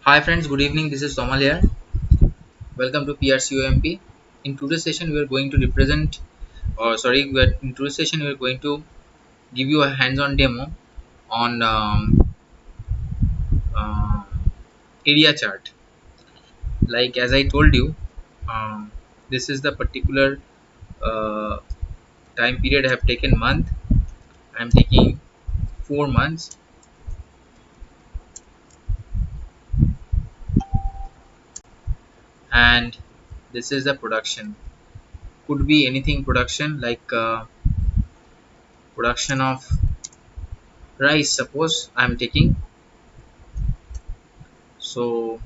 Hi friends, good evening. This is Somal here. Welcome to PRCOMP. In today's session, we are going to represent, or sorry, in today's session we are going to give you a hands-on demo on uh, area chart. Like as I told you, um, this is the particular uh, time period I have taken month. I am taking 4 months, and this is the production. Could be anything production like production of rice. Suppose I am taking so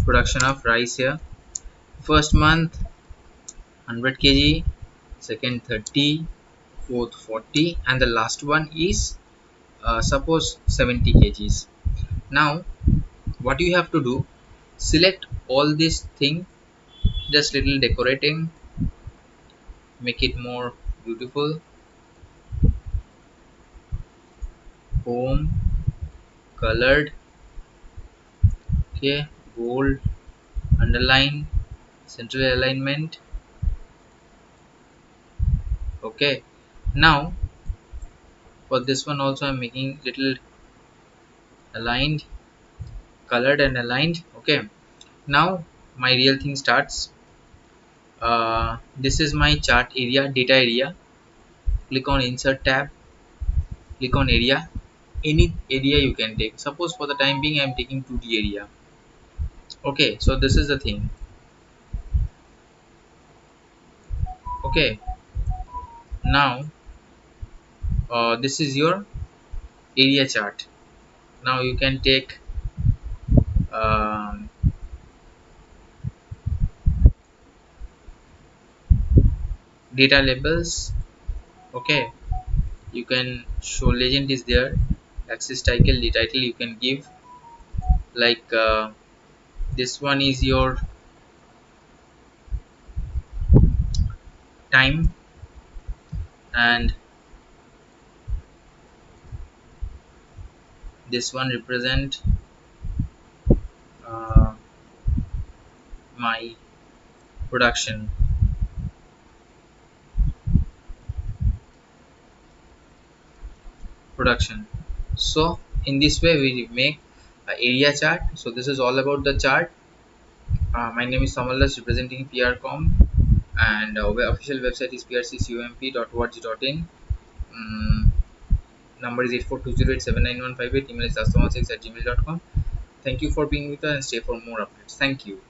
production of rice here. First month 100 kg, second 30, fourth 40, and the last one is suppose 70 kgs. Now what you have to do, select all this thing, just little decorating, make it more beautiful. Home, colored, okay, bold, underline, central alignment. Okay, now for this one also I'm making little aligned, colored and aligned. Okay, now my real thing starts. This is my chart area, data area. Click on insert tab, click on area. Any area you can take. Suppose for the time being I'm taking 2D area. Okay, so this is the thing. Okay, now this is your area chart. Now you can take um, data labels. Okay, you can show legend is there, axis title, the title you can give like this one is your time, and this one represent uh, my production. So in this way we make a area chart. So this is all about the chart. My name is Samalas representing PRCom, and official website is prccump.org.in. um, Number is 8420879158. Email is astomasics@gmail.com. Thank you for being with us and stay for more updates. Thank you.